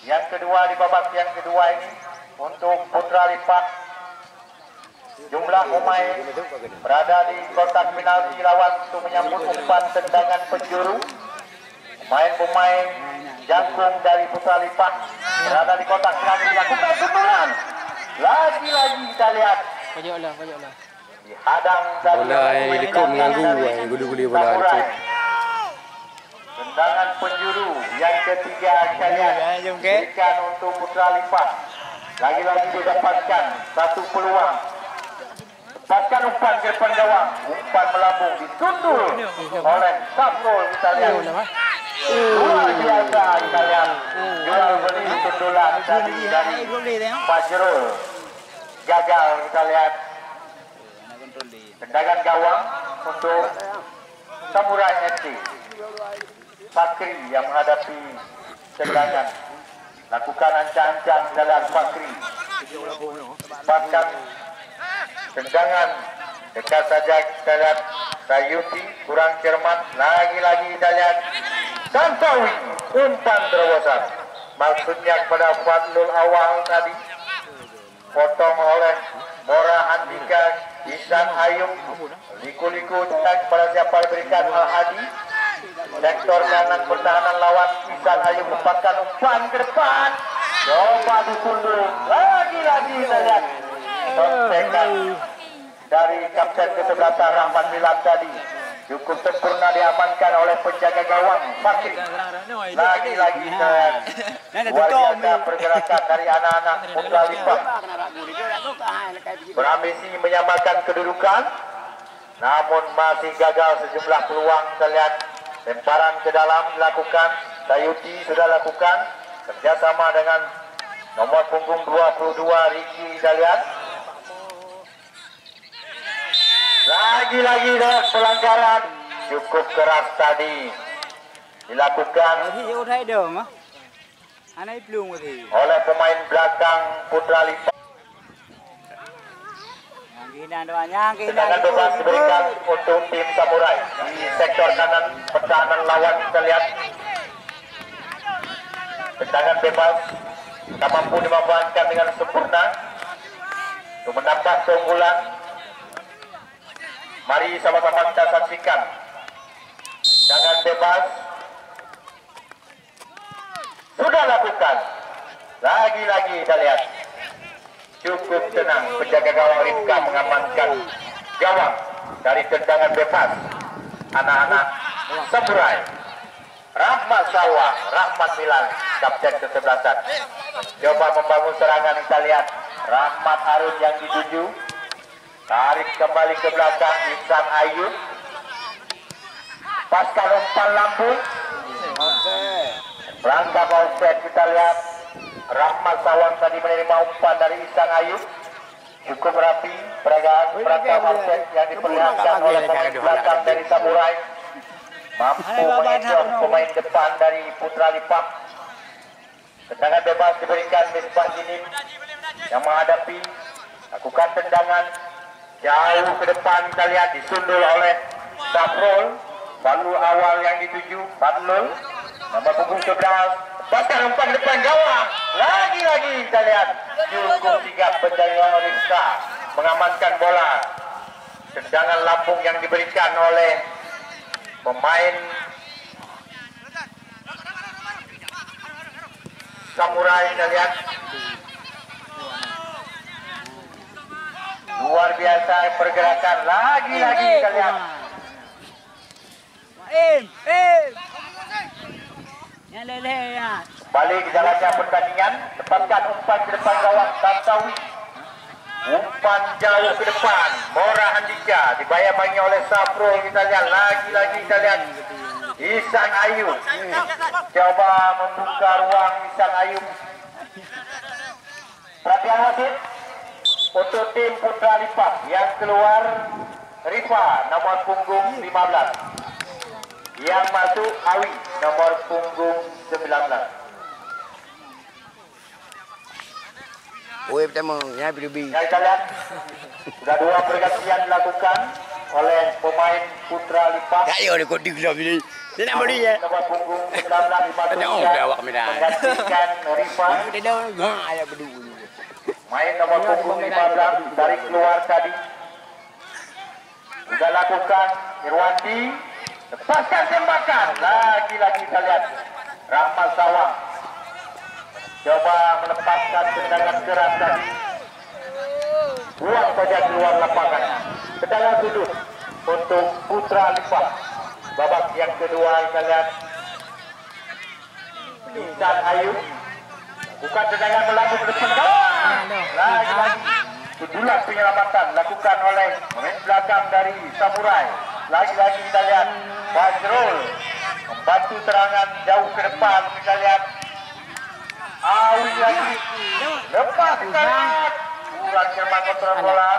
Yang kedua di babak yang kedua ini untuk putra lipat, jumlah pemain berada di kotak penalti lawan untuk menyambut umpan tendangan penjuru. Pemain-pemain jangkung dari putra lipat berada di kotak penalti dilakukan sundulan. Lagi-lagi kita lihat Pojoklah. dihadang dari Bola yang lekuk mengganggu guli-guli bola lekuk. Tendangan penjuru yang ketiga kita lihat berikan untuk putra lipat. Lagi-lagi didapatkan satu peluang. Lepaskan umpan ke depan gawang. Umpan melambung disundul oleh Saprul. Kita lihat luar biasa. Kita lihat jual beli sundulan dari Fajrul. Gagal kita lihat. Tendangan gawang untuk Samurai FC. Fakri yang menghadapi tendangan. Lakukan ancang-ancang dalam Fakri. Lepaskan tendangan. Dekat saja kita lihat Sayuti kurang cermat. Lagi-lagi kita lihat Tantawi. Umpan terobosan. Maksudnya kepada Fadlul awal tadi. Potong oleh Mora Andika, Ihsan Ayub. Liku-liku kepada siapa diberikan Al-Hadi. Sektor kanan pertahanan lawan Ihsan Ayub lepaskan umpan ke depan. Coba disundul. Lagi-lagi kita lihat sontekan dari kapten kesebelasan Rahmat Milan tadi. Cukup sempurna diamankan oleh penjaga gawang Fakri. Lagi-lagi luar biasa pergerakan dari anak-anak putra lipat. Berambisi menyamakan kedudukan, namun masih gagal sejumlah peluang. Kita lihat lemparan ke dalam dilakukan. Sayuti sudah lakukan kerjasama dengan nomor punggung 22 Riki. Kita lihat lagi-lagi pelanggaran cukup keras tadi dilakukan oleh pemain belakang putra lipat. Tendangan bebas diberikan untuk tim Samurai di sektor kanan pertahanan lawan. Kita lihat tendangan bebas tak mampu dimanfaatkan dengan sempurna untuk menambah keunggulan. Mari sama-sama kita saksikan tendangan bebas sudah lakukan. Lagi-lagi kita lihat cukup tenang penjaga gawang Rifka mengamankan gawang dari tendangan bebas anak-anak Samurai. Rahmat Sawah, Rahmat Milan, kapten kesebelasan, coba membangun serangan. Kita lihat Rahmat Harun yang dituju, tarik kembali ke belakang Ihsan Ayub, pasca umpan lambung, langkah offset. Kita lihat Rahmat Sawang tadi menerima umpan dari Ihsan Ayub, cukup rapi peragam offset yang diperlihatkan oleh pemain belakang dari Samurai. Mampu mengejar pemain depan dari putra lipat. Tendangan bebas diberikan Misbah Jinim yang menghadapi, lakukan tendangan jauh ke depan. Kita lihat disundul oleh Saprul. Fadlul awal yang dituju Fadlul, nomor punggung 11, lepaskan umpan depan gawang. Lagi-lagi kita lihat cukup sigap penjaga Rifka mengamankan bola. Tendangan lambung yang diberikan oleh pemain Samurai. Kita lihat luar biasa pergerakan. Lagi-lagi kita lihat balik ke jalannya pertandingan. Lepaskan umpan ke depan gawang Tantawi. Umpan jauh ke depan Mora Handika dibayang-bayangi oleh Saprul. Kita lihat lagi-lagi kita lihat Ihsan Ayub coba membuka ruang. Ihsan Ayub, perhatian wasit untuk tim putra lipat yang keluar Rifa nomor punggung 15, yang masuk Awi nomor punggung 19. Pertama, ya, Kita lihat sudah 2 pergantian dilakukan. oleh pemain Putra Lipas. Kayo ni kau diglam ni. Dia nak beri ya. Nomor punggung 19 dimasukkan menggantikan Rifan. Dia dah ayat berdua. Main nomor punggung 15 dari keluar tadi. Sudah lakukan Irwandi. Lepaskan tembakan. Lagi-lagi kita lihat Rahmat Sawang coba melepaskan tendangan keras tadi. Buang saja keluar lapangan. Tendangan sudut untuk Putra Lipas. Babak yang kedua kita lihat Ihsan Ayu. Bukan tendangan melambung ke depan gawang. Lagi-lagi sudulan penyelamatan lakukan oleh pemain belakang dari Samurai. Lagi-lagi kita lihat Fajrul membantu serangan jauh ke depan. Kita lihat Awi lagi lepaskan kurang cermat kontrol bola.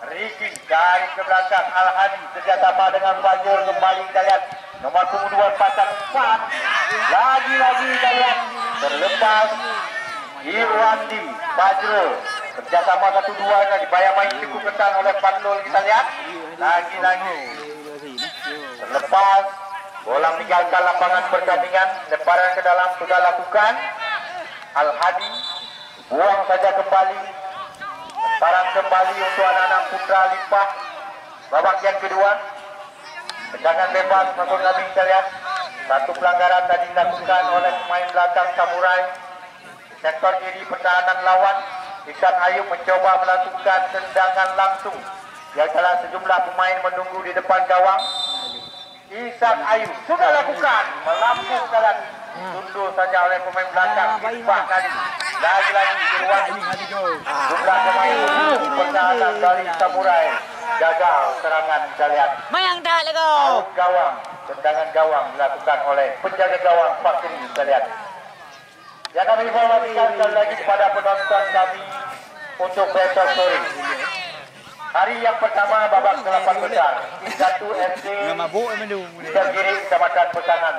Riki dari ke belakang Al-Hadi kerjasama dengan Fajrul kembali. Kita lihat nomor punggung 2 pasang 4. Lagi-lagi kita lihat terlepas Irwandi Fajrul kerjasama 1-2 dibayar main cukup kencang oleh Fadlul. Kita lihat lagi-lagi terlepas bola meninggalkan lapangan pertandingan. Lemparan ke dalam sudah lakukan Al-Hadi, buang saja kembali. Lemparan kembali untuk anak-anak Putra Lipas. Babak yang kedua tendangan bebas masuk kami. Kita lihat satu pelanggaran tadi dilakukan oleh pemain belakang Samurai. Sektor kiri pertahanan lawan. Ihsan Ayu mencoba melakukan tendangan langsung. Yang salah sejumlah pemain menunggu di depan gawang. Ihsan Ayu sudah lakukan melambung jalan. Tunduk saja oleh pemain belakang. Isbah tadi. Lagi-lagi Irwandi. Jumlah pemain di pertahanan dari Samurai. Gagal serangan kita lihat. Mayang dah lego. Gawang. Tendangan gawang dilakukan oleh penjaga gawang Fakri. Kita lihat. Yang kami informasikan sekali lagi kepada penonton kami untuk besok sore. Hari yang pertama babak 8 besar. Satu SD Tergiri Kecamatan Pesangan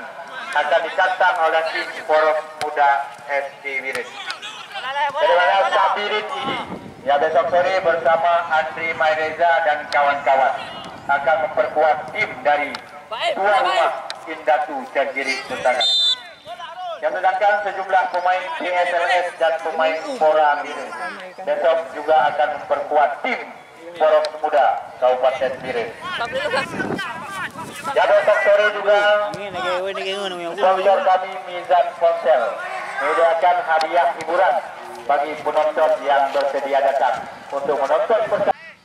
akan ditantang oleh tim Poros Muda SD Wirid. Bagaimana Sabirin ini ya besok sore bersama Andri Maireza dan kawan-kawan akan memperkuat tim dari tuan rumah Indatu Tergiri Pesangan. Yang sedangkan sejumlah pemain PSLS dan pemain Pora Wirid besok juga akan memperkuat tim Poros Muda Kabupaten Wirid. Ya besok sore juga sponsor kami Mizan Ponsel menyediakan hadiah hiburan bagi penonton yang bersedia datang untuk menonton pertandingan.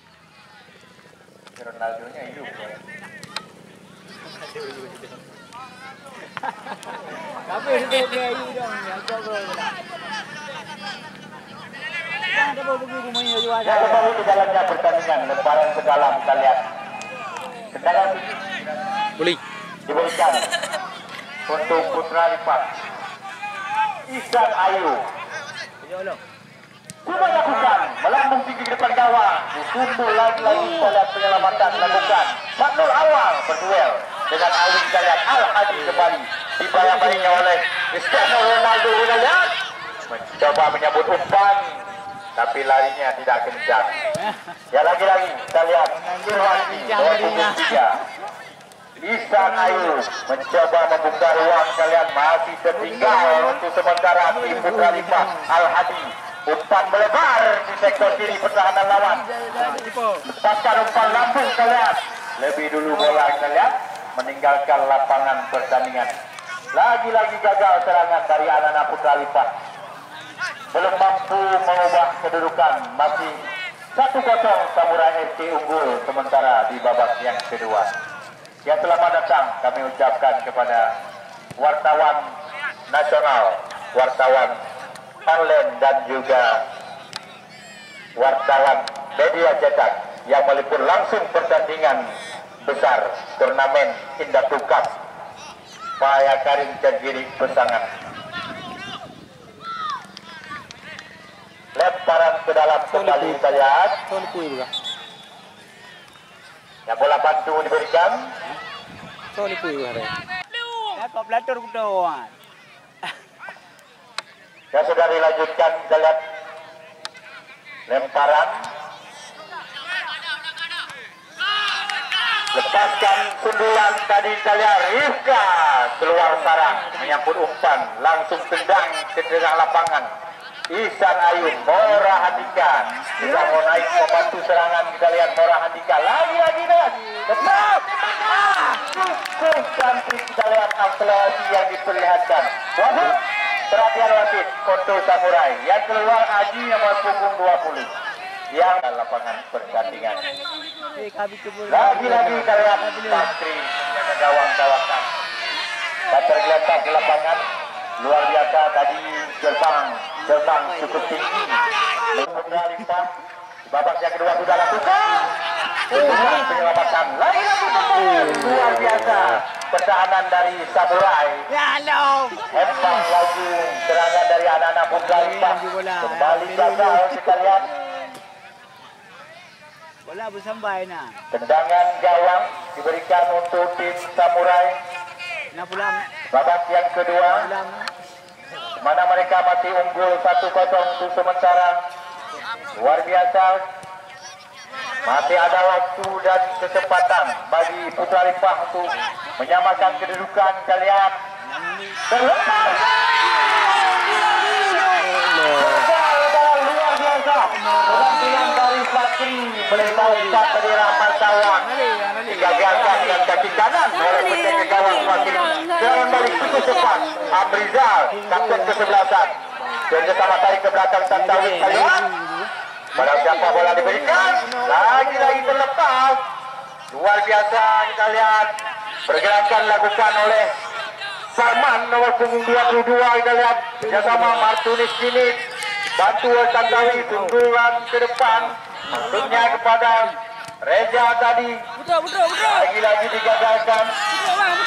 Ronaldo-nya hidup. Tapi itu dia dong, ya coba. Ada beberapa pemain juga. Ya kembali ke jalannya pertandingan. Lemparan ke dalam kita lihat. Tendangan Boleh. diberikan untuk Putra Lipas. Ihsan Ayu coba lakukan melambung tinggi ke depan gawang. Ditunduk lagi-lagi kita lihat penyelamatan lakukan. Fadlul awal berduel dengan Awi. Kita lihat Al-Hadi kembali dibayang-bayangnya oleh Cristiano Ronaldo. Kita lihat mencoba menyambut umpan tapi larinya tidak kencang. Ya lagi-lagi kita lihat Irwandi nomor punggung 3. Ihsan Ayu mencoba membuka ruang. Kalian masih tertinggal untuk sementara tim Putra Lipas. Al-Hadi umpan melebar di sektor kiri pertahanan lawan. Lepaskan umpan lambung kalian. Lebih dulu bola kalian meninggalkan lapangan pertandingan. Lagi-lagi gagal serangan dari anak-anak Putra Lipas. Belum mampu mengubah kedudukan. Masih 1-0 Samurai FC unggul sementara di babak yang kedua. Ya selamat datang kami ucapkan kepada wartawan nasional, wartawan online dan juga wartawan media cetak yang meliput langsung pertandingan besar turnamen Indatu Cup Payakaring Tergiri Pesangan. Lemparan ke dalam kembali kita lihat. Ya bola bantu diberikan. Kau pelatur kutuan. Ya sudah dilanjutkan kita lihat lemparan. lepaskan sundulan tadi kalian Rifka keluar sarang menyambut umpan langsung tendang ke tengah lapangan. Ihsan Ayub, Mora Handika juga mau naik membantu serangan. Kita lihat Mora Handika lagi dan tetap cukup cantik. Kita lihat akselerasi yang diperlihatkan. Wasit, perhatian wasit untuk Samurai yang keluar Aji nomor punggung 20 yang lapangan pertandingan. Lagi-lagi kita lihat Bakri menjaga gawang kawasan dan tergeletak di lapangan. Luar biasa tadi gerbang cukup tinggi. Limpah di babak yang kedua sudah lakukan penyelamatan lagi-lagi luar biasa pertahanan dari Samurai. Hempang lagi serangan dari anak-anak Putra Limpah kembali gagal sekalian. Bola bersambai nak. Tendangan gawang diberikan untuk tim Samurai. Nak pulang. Babak yang kedua, mana mereka masih unggul 1-0 untuk sementara. Luar biasa. Masih ada waktu dan kesempatan bagi Putra Limpah untuk menyamakan kedudukan kalian. Terlepas. Luar biasa. Penampilan dari Fakri melempar bendera Martawan. Digagalkan dengan kaki kanan oleh penjaga gawang Fakri. Serangan balik cukup cepat. Amrizal, kapten ke-11. Kerjasama tarik ke belakang Tantawi kalian. Pada siapa bola diberikan? Lagi-lagi terlepas. Luar biasa kita lihat. Pergerakan dilakukan oleh Sarman nomor punggung 22 kita lihat. Kerjasama Martunis Kinit. Bantu Tantawi sundulan ke depan. Masuknya kepada Reza tadi. Lagi-lagi digagalkan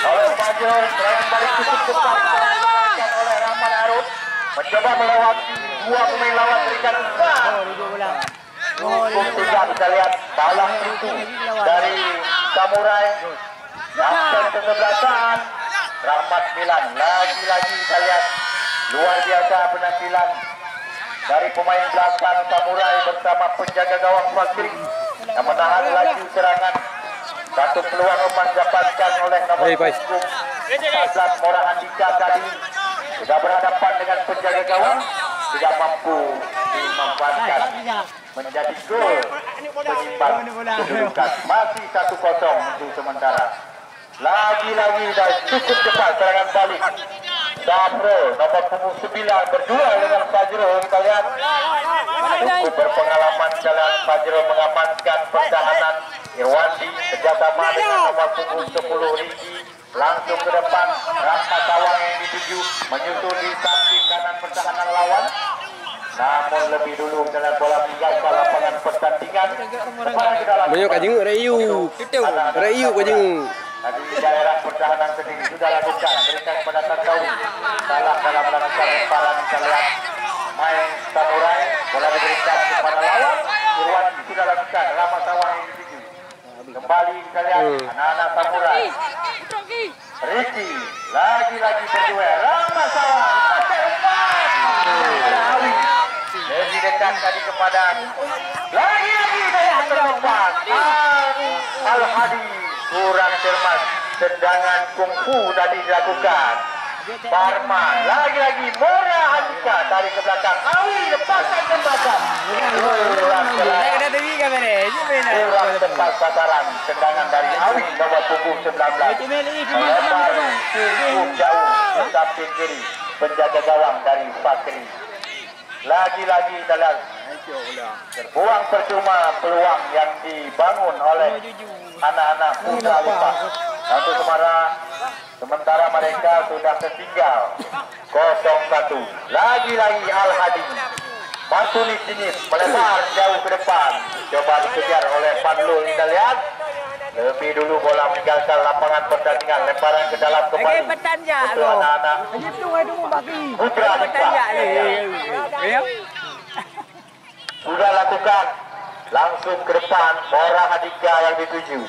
oleh Fajrul. Serangan balik cukup cepat dilakukan oleh Rahman Arut. Mencoba melewati dua pemain lawan berikan umpan. Sudah kita lihat balang itu dari Samurai. Kapten kesebelasan Rahmat Milan. Lagi-lagi kita lihat luar biasa penampilan dari pemain belakang Samurai bersama penjaga gawang Fakri yang menahan laju serangan. Satu peluang umpan didapatkan oleh nomor punggung 14 Mora Handika tadi. Sudah berhadapan dengan penjaga gawang, tidak mampu dimanfaatkan menjadi gol penyimbang kedudukan. Masih 1-0 untuk sementara. Lagi-lagi dan cukup cepat serangan balik. Sabro nomor punggung 9 berduel dengan Fajrul. Kita lihat cukup berpengalaman jalan Fajrul mengamankan pertahanan. Irwandi kerjasama dengan nomor punggung 10 Riki langsung ke depan. Rahmat Tawang yang dituju menyusul di samping kanan pertahanan lawan. Namun lebih dulu dengan bola meninggalkan lapangan pertandingan. Banyak kajeng Rayu kajeng. Tadi daerah pertahanan sendiri sudah lakukan. Berikan kepada Tantawi. Salah dalam melakukan lemparan. Kita lihat main Samurai. Bola diberikan kepada lawan. Irwandi sudah lakukan. Rahmat Tawang yang dituju. Kembali kita lihat anak-anak Samurai. Riki lagi-lagi berduel. Rahmat Tawang. Lebih dekat tadi kepada lagi-lagi saya terlepas. Al-Hadi kurang cermat. Tendangan kungfu tadi dilakukan. Parman lagi-lagi Mora Handika tarik ke belakang. Awi lepaskan tembakan. Kurang tepat sasaran. Tendangan dari Awi nomor punggung 19. Cukup jauh samping kiri penjaga gawang dari Fakri. Lagi-lagi dalam terbuang percuma peluang yang dibangun oleh anak-anak Putra Limpah. Untuk sementara mereka sudah tertinggal 0-1. Lagi-lagi Al-Hadi Martuni sini melebar jauh ke depan. Coba dikejar oleh Fadlul. Kita lihat lebih dulu bola meninggalkan lapangan pertandingan. Lemparan ke dalam kembali untuk anak-anak Putra Limpah. Sudah lakukan langsung ke depan. Mora Handika yang dituju.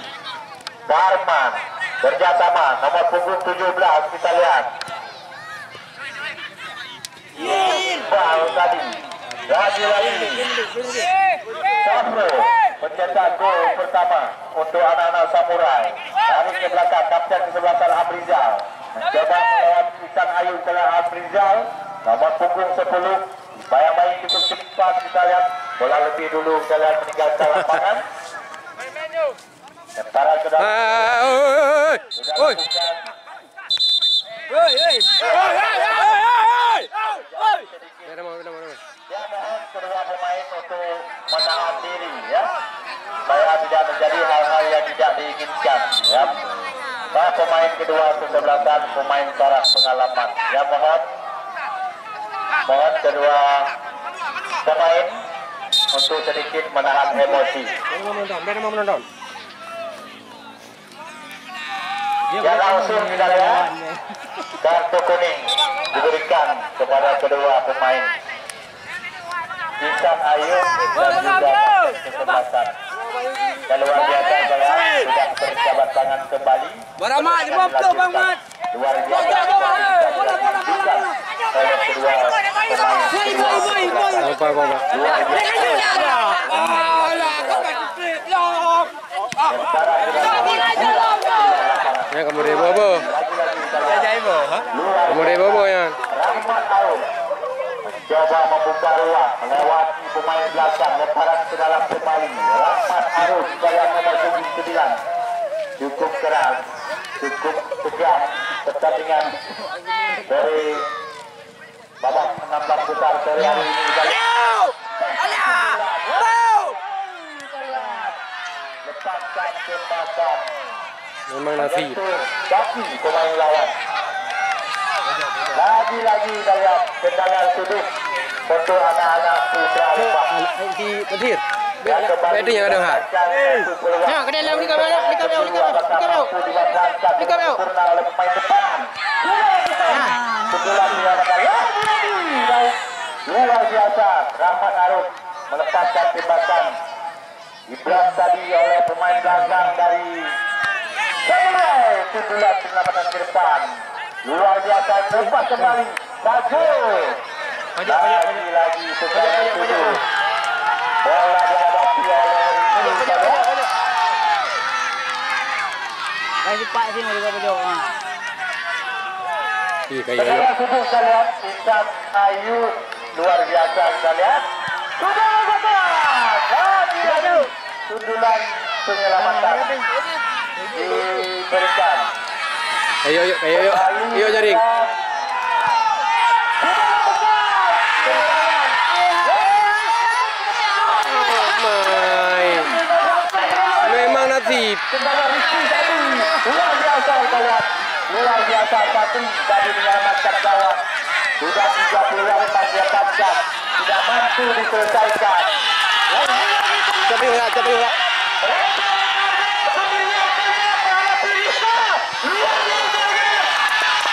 Darman berjasama nomor punggung 17. Kita lihat foul tadi. Lagi-lagi Sabro mencetak gol pertama. pertama untuk anak-anak samurai. Tarik ke belakang kapten kesebelasan Abrizal. Mencoba melewati Isan Ayu telah Abrizal. Nomor punggung 10. Bayang-bayang cukup cepat kita lihat. Bola lebih dulu kita lihat meninggalkan lapangan. Sementara sudah dia mohon kedua pemain untuk menahan diri ya, supaya tidak terjadi hal-hal yang tidak diinginkan ya. Nah, pemain kedua kesebelasan pemain corak pengalaman ya, mohon kedua pemain untuk sedikit menahan emosi. Ya, langsung kita lihat kartu kuning diberikan kepada kedua pemain Isan Ayu dan juga kesebelasan. Dan luar biasa saya sudah berjabat tangan kembali. Baramat, dibantu banget. Luar biasa oleh kedua pemain. Ya kamu dari bobo. Kamu dari bobo ya. Rahmat Aun mencoba membuka ruang melewati pemain belakang, lemparan ke dalam kembali. Rahmat Aun gaya nomor 9 cukup keras, cukup tegas pertandingan dari babak 16 besar seri hari ini. Lepaskan tembakan. Memang nasi. Kaki pemain lawan. Lagi-lagi kita lihat tendangan sudut untuk anak-anak putra Lembah. Di petir. Beda yang ada hal. Ya, kena lawan likap laut. Oleh pemain depan. Pukulan dia luar biasa. Rahmat Arif melepaskan tembakan. Ibras tadi oleh pemain belakang dari Samurai. Pukulan penyelamatan ke depan. Luar biasa, lepas kembali. Maju. Lagi-lagi tendangan sudut. Bola dihadapi oleh Lagi cepat sih mau juga pojok. Iya kayak tendangan sudut kita lihat. Isan Ayu luar biasa kita lihat. Sudah lagi sundulan penyelamatan diberikan. Ayo jaring. Memang nasib. Luar biasa kita lihat. Luar biasa Satri tadi menyelamatkan gawang. Sudah 30 yang dia dapatkan. Tidak mampu diselesaikan. Cepat ulah.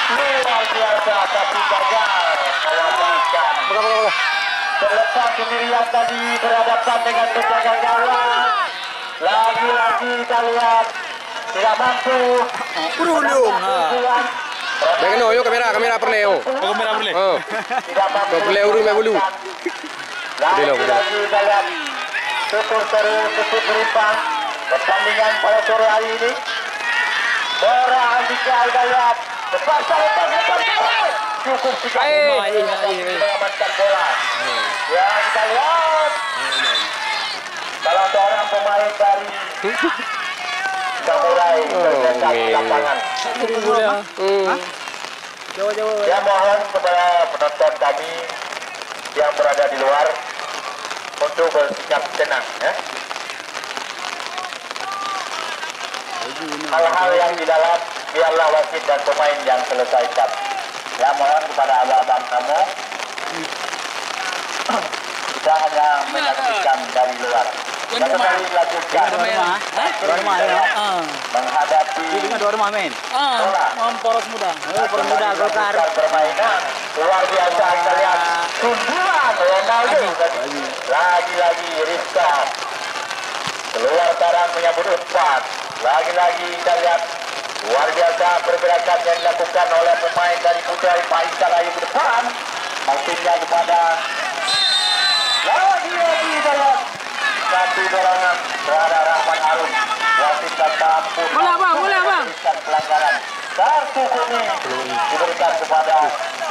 Luar biasa tapi gagal melakukan. Terlepas sendirian tadi berhadapan dengan penjaga gawang. Lagi-lagi kita lihat tidak mampu. Berulung. Jangan no, yo kamera pernah. Kamera boleh. Tidak mampu. Boleh urus bulu. Lagi-lagi kita lihat cukup berimbang pertandingan pada sore hari ini. Bora Andika kita lihat lepas cukup juga menyelamatkan bola. Ya kita lihat salah seorang pemain dari Samurai terdekat di lapangan. Ya mohon kepada penonton kami yang berada di luar untuk bersikap tenang ya. Hal-hal yang di dalam biarlah wasit dan pemain yang selesaikan. Ya mohon kepada abang-abang kamu, kita hanya menyaksikan dari luar. Kita kembali lanjutkan menghadapi Dua rumah men. Poros muda. Poros muda Golkar. Permainan luar biasa kita lihat sundulan Ronaldo lagi-lagi Rizka keluar sekarang menyambut umpan. Lagi-lagi kita lihat luar biasa pergerakan yang dilakukan oleh pemain dari Putra Isan Ayu ke depan. Maksudnya kepada lagi-lagi kita lihat satu dorongan terhadap Rahmat Arun. wasit tanpa ampun. Bola bang, bola bang. Berikan pelanggaran. Kartu kuning diberikan kepada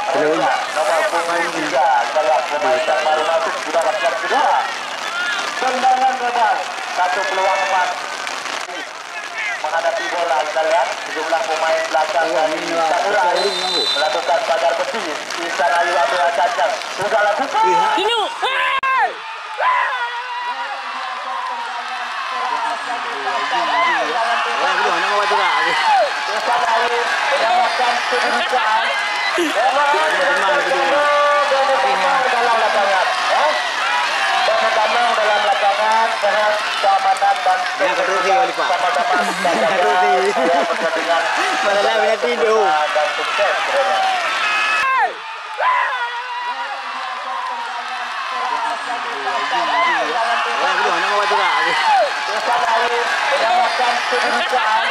Reza nomor punggung 3 dalam pemain yang baru masuk di babak yang kedua. Tendangan bebas, satu peluang emas menghadapi bola. Kita lihat sejumlah pemain belakang dari Samurai melakukan pagar besi. Ihsan Ayu Abdul Cacang sudah lakukan. Dino. Ihsan Ayu mendapatkan kedudukan. Dalam lapangan, dalam lapangan, sehat, keamanan dan sama-sama pertandingan. Malah nak tidur. Dan sukses kiranya. Ihsan Ayu mendapatkan kedudukan.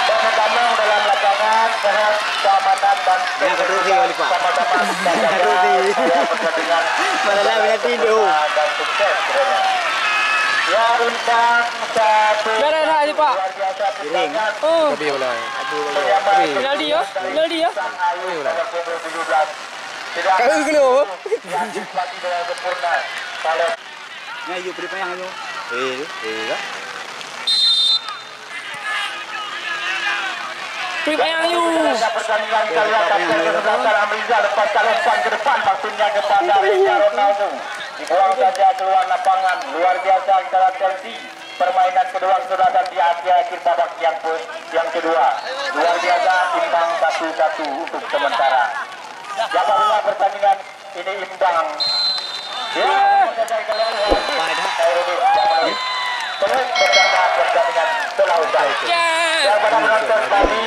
Dalam lapangan, dalam lapangan, sehat, keamanan dan sama-sama pertandingan. Malah nak tidur. Dan sukses kiranya. Ya, Imbang satu. Biar enak aja pak. Luar biasa tendangan. Oh, Tapi bola. penalti ya, penalti ya. Ihsan Ayu dalam pukul 17. Tidak Kau kena apa? diantisipasi dengan sempurna. Kalau Ni ayo beri payang ayo. Lah. Beri payang you. pertandingan kali akan kesebelasan Amriza lepas calonkan ke depan maksudnya kepada Cristiano Ronaldo. Dibuang saja keluar lapangan. Luar biasa antara Chelsea. Permainan kedua sudah dan di akhir babak yang kedua. Luar biasa imbang 1-1 untuk sementara. Jaga bola pertandingan ini imbang. Ya, selesai kalian. Terus pertandingan telah usai. Yeah. Kepada penonton kami